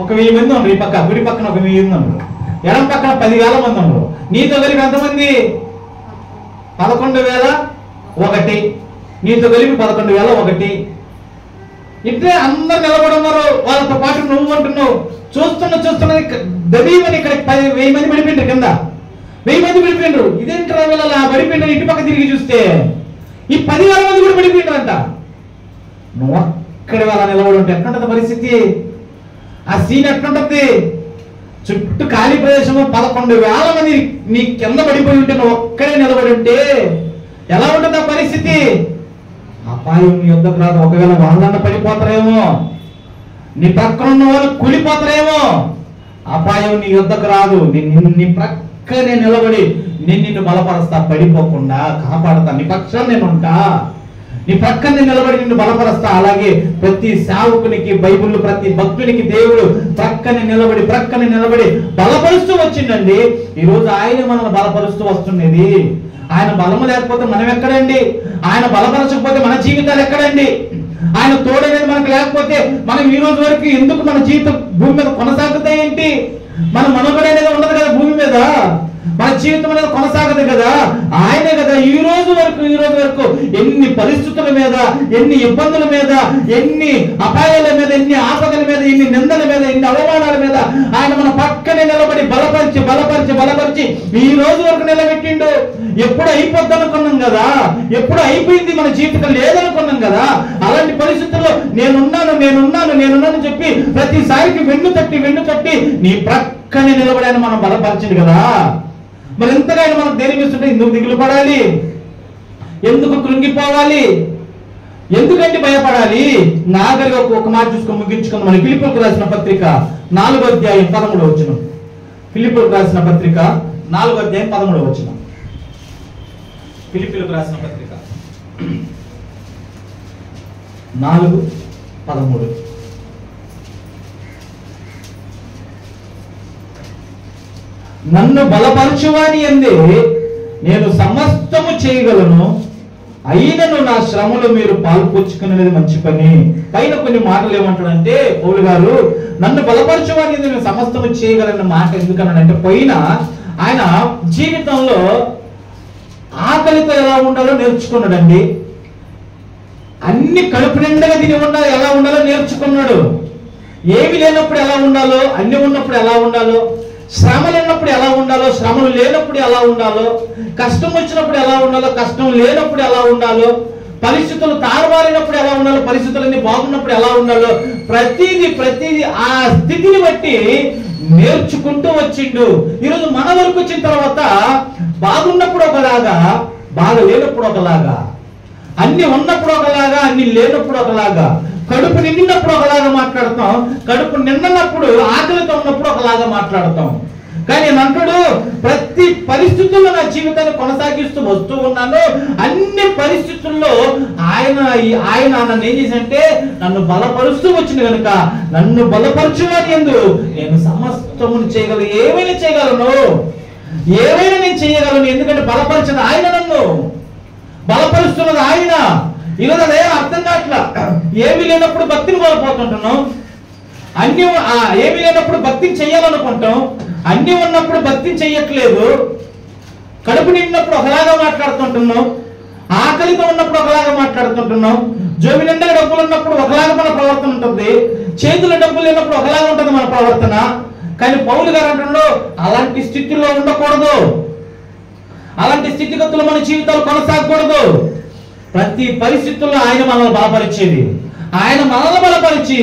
ఒక 1000 మంది ఉండరు, ఈ పక్క గుడి పక్కన ఒక 1000 మంది ఉండరు, ఎడం పక్కన 10,000 మంది ఉండరు. నీతో కలిపి ఎంతమంది? 11,001. నీతో కలిపి 11,001. ఇట్లే అందరు నిలబడి ఉన్నారు. వాళ్ళతో పాటు నువ్వు అంటున్నావు. చూస్తున్నది దబీమని ఇక్కడ 1000 మంది పడిపోయిండ్రు, కింద 1000 మంది పడిపోయిండ్రు. ఇదేంటి వీళ్ళ పడిపోయిండ్రు? ఇటు పక్క తిరిగి చూస్తే ఈ 10,000 మంది కూడా పడిపోయిండ్రు అంట. నువ్వు అక్కడ వాళ్ళ నిలబడి ఉంటే ఎట్లుంటది పరిస్థితి? ఆ సీన్ ఎట్లుంటది? చుట్టూ ఖాళీ ప్రదేశము 11,000 మంది నీ కింద పడిపోయి ఉంటే నువ్వు ఒక్కడే నిలబడి ఉంటే ఎలా ఉంటుంది ఆ పరిస్థితి? అపాయం నీ యొద్దకు రాదు. ఒకవేళ వాళ్ళన్న పడిపోతారేమో, నీ ప్రక్కన ఉన్న వాళ్ళు కూలిపోతారేమో, అపాయం నీ యొద్దకు రాదు. నీ ప్రక్కనే నిలబడి నేను నిన్ను బలపరుస్తా, పడిపోకుండా కాపాడుతా, నీ పక్షాన్ని నేను ఉంటా, నీ ప్రక్కనే నిలబడి నిన్ను బలపరుస్తా. అలాగే ప్రతి సేవకునికి, బైబిల్ ప్రతి భక్తునికి దేవుడు ప్రక్కనే నిలబడి బలపరుస్తూ వచ్చిందండి. ఈరోజు ఆయన మనల్ని బలపరుస్తూ వస్తున్నది. ఆయన బలము లేకపోతే మనం ఎక్కడండి? ఆయన బలపరచకపోతే మన జీవితాలు ఎక్కడండి? ఆయన తోడనేది మనకు లేకపోతే మనం ఈ రోజు వరకు ఎందుకు మన జీవితం భూమి మీద కొనసాగుతాయి ఏంటి? మన మనుగడ అనేది ఉండదు కదా భూమి మీద. మన జీవితం అనేది కొనసాగదు కదా. ఆయనే కదా ఈ రోజు వరకు ఎన్ని పరిస్థితుల మీద, ఎన్ని ఇబ్బందుల మీద, ఎన్ని అపాయాల మీద, ఎన్ని ఆపదల మీద, ఎన్ని నిందల మీద, ఎన్ని అవమానాల మీద ఆయన మన పక్కనే నిలబడి బలపరిచి ఈ రోజు వరకు నిలబెట్టిండు. ఎప్పుడు అయిపోద్ది అనుకున్నాం కదా, ఎప్పుడు అయిపోయింది మన జీవితం లేదనుకున్నాం కదా. అలాంటి పరిస్థితుల్లో నేనున్నాను చెప్పి ప్రతిసారికి వెన్ను తట్టి నీ ప్రక్కనే నిలబడి ఆయన మనం బలపరిచింది కదా. మరి ఎంతగా ఆయన మనకు ధైర్యమిస్తుంటే ఎందుకు దిగులు పడాలి? ఎందుకు కృంగిపోవాలి? ఎందుకంటే భయపడాలి? నాగరిగా ఒక మాట చూసుకొని ముగించుకుందాం. మన ఫిలిప్పీయులకు రాసిన పత్రిక 4వ అధ్యాయం 13వ వచనం. ఫిలిప్పీయులకు రాసిన పత్రిక 4వ అధ్యాయం 13వ వచనం. ఫిలిప్పీయులకు రాసిన పత్రిక 4:13. నన్ను బలపరచువాని యందే నేను సమస్తము చేయగలను, అయినను నా శ్రమలో మీరు పాల్పొచ్చుకునేది మంచి పని. పైన కొన్ని మాటలు ఏమంటాడంటే పౌలు గారు, నన్ను బలపరచువాని యందే నేను సమస్తము చేయగలన్న మాట ఎందుకన్నాడంటే, పైన ఆయన జీవితంలో ఆకలితో ఎలా ఉండాలో నేర్చుకున్నాడండి. అన్ని కడుపు నిండగా తిని ఉండాలి, ఎలా ఉండాలో నేర్చుకున్నాడు. ఏమి లేనప్పుడు ఎలా ఉండాలో, అన్ని ఉన్నప్పుడు ఎలా ఉండాలో, శ్రమలు ఉన్నప్పుడు ఎలా ఉండాలో, శ్రమలు లేనప్పుడు ఎలా ఉండాలో, కష్టం వచ్చినప్పుడు ఎలా ఉండాలో, కష్టం లేనప్పుడు ఎలా ఉండాలో, పరిస్థితులు తారుమారినప్పుడు ఎలా ఉండాలో, పరిస్థితులన్నీ బాగున్నప్పుడు ఎలా ఉండాలో, ప్రతిదీ ఆ స్థితిని బట్టి నేర్చుకుంటూ వచ్చిండు. ఈరోజు మన వరకు వచ్చిన తర్వాత బాగున్నప్పుడు ఒకలాగా, బాగా లేనప్పుడు ఒకలాగా, అన్ని ఉన్నప్పుడు ఒకలాగా, అన్ని లేనప్పుడు ఒకలాగా, కడుపు నిండినప్పుడు ఒకలాగా మాట్లాడతాం, కడుపు నిండినప్పుడు ఆకలితో ఉన్నప్పుడు ఒకలాగా మాట్లాడతాం. కానీ అంటాడు, ప్రతి పరిస్థితుల్లో నా జీవితాన్ని కొనసాగిస్తూ వస్తూ ఉన్నాను. అన్ని పరిస్థితుల్లో ఆయన నన్ను ఏం చేశాడంటే నన్ను బలపరుస్తూ వచ్చింది కనుక నన్ను బలపరచువాని యందు నేను సమస్తమును చేయగలను. ఏమైనా చేయగలను, ఏమైనా నేను చేయగలను. ఎందుకంటే బలపరిచిన ఆయన, నన్ను బలపరుస్తున్నది ఆయన. ఈరోజు అదే అర్థం కావట్లా. ఏమీ లేనప్పుడు భక్తిని కోల్పోతుంటున్నాం, అన్ని ఏమీ లేనప్పుడు భక్తిని చెయ్యాలనుకుంటాం, అన్ని ఉన్నప్పుడు భక్తిని చెయ్యట్లేదు. కడుపు నిండినప్పుడు ఒకలాగా మాట్లాడుతుంటున్నాం, ఆకలితో ఉన్నప్పుడు ఒకలాగా మాట్లాడుతుంటున్నాం, జోబి నిండా డబ్బులు ఉన్నప్పుడు ఒకలాగా మన ప్రవర్తన ఉంటుంది, చేతుల డబ్బులు లేనప్పుడు ఒకలాగా ఉంటుంది మన ప్రవర్తన. కానీ పౌలు గారు అంటున్నాడు, అలాంటి స్థితిలో ఉండకూడదు, అలాంటి స్థితిగతులు మన జీవితాలు కొనసాగకూడదు. ప్రతి పరిస్థితుల్లో ఆయన మనల్ని బలపరిచేది, ఆయన మనల్ని బలపరిచి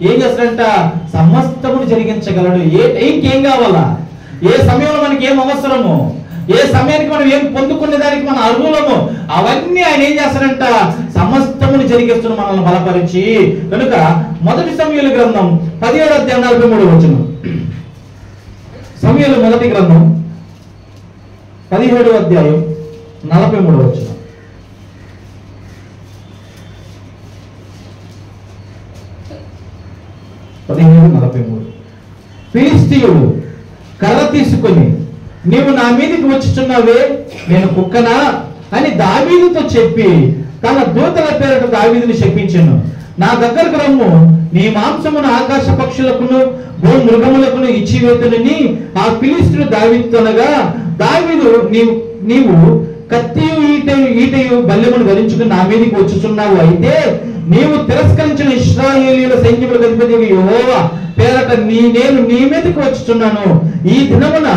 ఏం చేస్తాడంట, సమస్తమును జరిగించగలడు. ఏ టైంకి ఏం కావాలా, ఏ సమయంలో మనకి ఏం అవసరము, ఏ సమయానికి మనం ఏం పొందుకునే దానికి మన అర్హులము, అవన్నీ ఆయన ఏం చేస్తాడంట, సమస్తమును జరిగిస్తున్న మనల్ని బలపరిచి. కనుక మొదటి సమూయేలు గ్రంథం 17:43 సమూయేలు మొదటి గ్రంథం 17:43 17:43 ఫిలిష్తీయుడు కర్ర తీసుకొని, నీవు నా మీదకి వచ్చుచున్నావే, నేను కుక్కనా అని దావీదుతో చెప్పి తన దూతల పేరట దావీదుని శపించెను. నా దగ్గరకు రమ్ము, నీ మాంసమును ఆకాశ పక్షులకును భూ మృగములకును ఇచ్చివేతునని ఆ ఫిలిష్తీయుడు దావీదుతో అనగా, దావీదు నీవు కత్తియు ఈటయు బల్లెమును ధరించుకుని నా మీదకి వచ్చుచున్నావు, అయితే నీవు తిరస్కరించిన ఇశ్రాయేలీయుల సైన్యములకు అధిపతి యెహోవా పేరట నేను నీ మీదకి వచ్చుచున్నాను. ఈ దినమున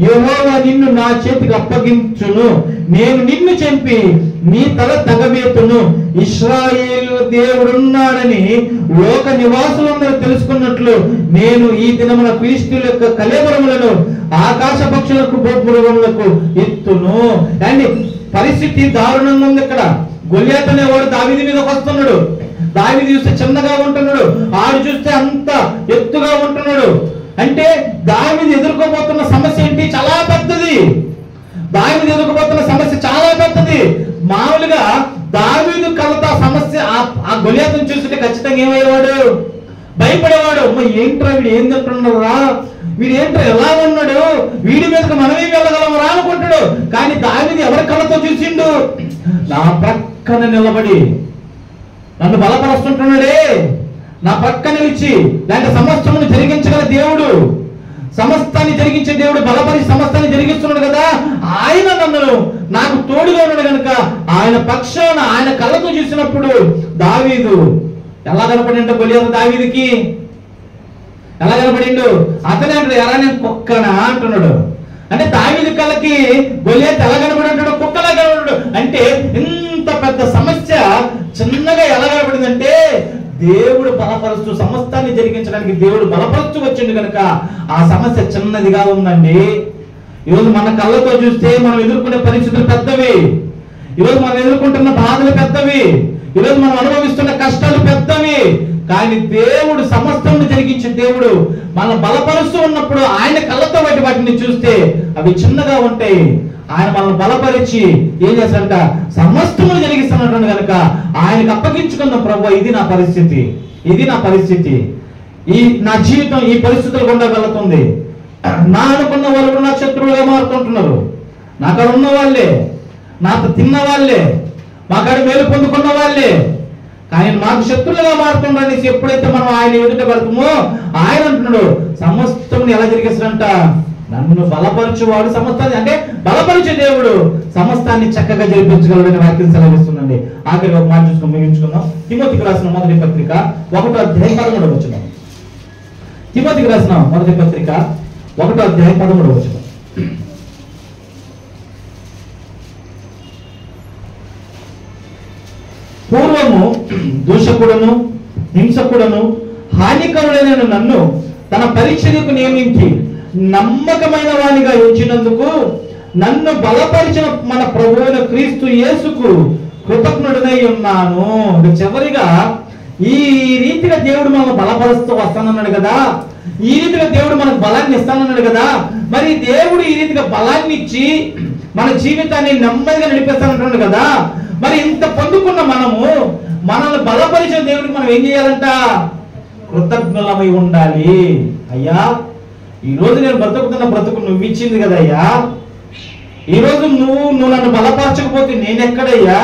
యెహోవా నిన్ను నా చేతికి అప్పగించును, నేను నిన్ను చంపి నీ తల తగవేతును. ఇశ్రాయేలు దేవుడున్నాడని లోక నివాసులందరూ తెలుసుకున్నట్లు నేను ఈ దినమున ఫిలిష్తీయుల యొక్క కళేబరములను ఆకాశ పక్షులకు భూమృగములకు ఎత్తును. అండ్ పరిస్థితి దారుణంగా ఉంది. ఇక్కడ గొల్యాతు అనేవాడు దావీదు మీదకి వస్తున్నాడు. దావీదు చూస్తే చిన్నగా ఉంటున్నాడు, ఆడు చూస్తే అంత ఎత్తుగా ఉంటున్నాడు. అంటే దావీదు ఎదుర్కోబోతున్న సమస్య ఏంటి, చాలా పెద్దది. దావీదు ఎదుర్కోబోతున్న సమస్య చాలా పెద్దది. మామూలుగా దావీదు కలత సమస్య ఆ గొల్యాతుని చూస్తుంటే ఖచ్చితంగా ఏమయ్యేవాడు, భయపడేవాడు. ఏంట్రా వీడు ఏం తింటున్నారా, వీడు ఏంట్రా ఎలా ఉన్నాడు, వీడి మీదకి మనమే వెళ్ళగలమరా అనుకుంటాడు. కానీ దావీదు ఎవరి కళ్ళతో చూసిండు, నా ప్రక్కన నిలబడి నన్ను బలపరుస్తుంటున్నాడే, నా పక్క నిలిచి దాంట్లో సమస్తమును జరిగించగల దేవుడు, సమస్తాన్ని జరిగించే దేవుడు బలపరిచి సమస్తాన్ని జరిగిస్తున్నాడు కదా, ఆయన నాకు తోడుగా ఉన్నాడు కనుక ఆయన పక్షాన ఆయన కళ్ళతో చూసినప్పుడు దావీదు ఎలా కనపడిండో గొల్యాతు దావీదుకి ఎలా కనపడిండు. అతనే అంటాడు, ఎలా నేను కుక్కనా అంటున్నాడు. అంటే దావీదు కళ్ళకి గొల్యాతు ఎలా కనపడి అంటాడు, కుక్కలా కనపడ్డాడు. అంటే ఇంత పెద్ద సమస్య చిన్నగా ఎలా కనపడిందంటే, దేవుడు బలపరుస్తూ సమస్తాన్ని జరిగించడానికి దేవుడు బలపరుస్తూ వచ్చిండు కనుక ఆ సమస్య చిన్నదిగా ఉందండి. ఈరోజు మన కళ్ళతో చూస్తే మనం ఎదుర్కొనే పరిస్థితులు పెద్దవి, ఈరోజు మనం ఎదుర్కొంటున్న బాధలు పెద్దవి, ఈరోజు మనం అనుభవిస్తున్న కష్టాలు పెద్దవి. కానీ దేవుడు సమస్తము జరిగించే దేవుడు మనం బలపరుస్తూ ఉన్నప్పుడు ఆయన కళ్ళతో వాటిని చూస్తే అవి చిన్నగా ఉంటాయి. ఆయన మనల్ని బలపరిచి ఏం చేస్తాడంట, సమస్తమును జరిగిస్తున్నట్టు కనుక ఆయనకు అప్పగించుకున్న ప్రభు, ఇది నా పరిస్థితి, ఇది నా పరిస్థితి, నా జీవితం ఈ పరిస్థితుల గుండా వెళుతుంది. నా అనుకున్న వాళ్ళు కూడా నా శత్రువులుగా మారుతుంటున్నారు. నాకాడ ఉన్న వాళ్ళే, నాతో తిన్న వాళ్ళే, మాకాడ మేలు పొందుకున్న వాళ్ళే, కానీ మాకు శత్రులుగా మారుతుండనేసి ఎప్పుడైతే మనం ఆయన ఎదుట పడుతామో ఆయన అంటున్నాడు, సమస్తముని ఎలా జరిగిస్తాడంట, నన్ను బలపరచువాడు సమస్తాన్ని, అంటే బలపరిచే దేవుడు సమస్తాన్ని చక్కగా జరిపించగలడని వాక్యం సెలవిస్తుందండి. ఆఖరి ఒక మాట చూసుకుని ముగించుకుందాం. తిమోతికి రాసిన మొదటి పత్రిక 1:13 తిమోతికి రాసిన మొదటి పత్రిక 1:13 పూర్వము దూషకుడను హింసకుడను హానికరుడైన నన్ను తన పరిచర్యకు నియమించి నమ్మకమైన వానిగా ఉంచినందుకు నన్ను బలపరిచిన మన ప్రభువైన క్రీస్తు యేసుకు కృతజ్ఞుడనై ఉన్నాను. చివరిగా ఈ రీతిగా దేవుడు మనల్ని బలపరుస్తూ వస్తానన్నాడు కదా, ఈ రీతిగా దేవుడు మనకు బలాన్ని ఇస్తానన్నాడు కదా, మరి దేవుడు ఈ రీతిగా బలాన్ని ఇచ్చి మన జీవితాన్ని నెమ్మదిగా నడిపిస్తానంటున్నాడు కదా, మరి ఇంత పొందుకున్న మనల్ని బలపరిచిన దేవుడికి మనం ఏం చేయాలంట, కృతజ్ఞులమై ఉండాలి. అయ్యా, ఈరోజు నేను బ్రతుకుతున్న బ్రతుకు నువ్వు ఇచ్చింది కదయ్యా, ఈరోజు నువ్వు నన్ను బలపరచకపోతే నేనెక్కడయ్యా,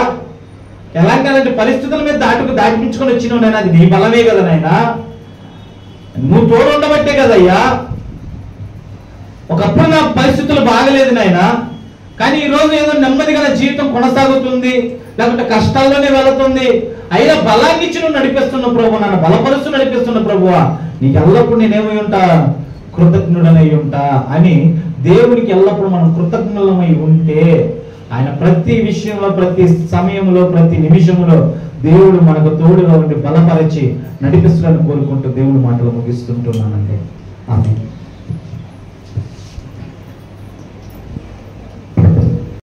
ఎలాంటి పరిస్థితుల మీద దాటిపించుకొని వచ్చినావు నాయన, అది నీ బలమే కదా నాయనా, నువ్వు తోడు ఉండబట్టే కదయ్యా. ఒకప్పుడు నా పరిస్థితులు బాగలేదు నాయనా, కానీ ఈరోజు ఏదో నెమ్మదిగా నా జీవితం కొనసాగుతుంది, లేకపోతే కష్టాల్లోనే వెళుతుంది. అయినా బలాన్ని ఇచ్చి నువ్వు నడిపిస్తున్న ప్రభు, నన్ను బలపరుస్తూ నడిపిస్తున్న ప్రభువా, నీకు ఎల్లప్పుడు నేనేమై ఉంటా, కృతజ్ఞుడనై ఉంటా అని దేవునికి ఎల్లప్పుడూ మనం కృతజ్ఞులమై ఉంటే ఆయన ప్రతి విషయంలో, ప్రతి సమయంలో, ప్రతి నిమిషంలో దేవుడు మనకు తోడుగా ఉండి బలపరిచి నడిపిస్తాడని కోరుకుంటూ దేవుడి మాటలు ముగిస్తుంటున్నానండి.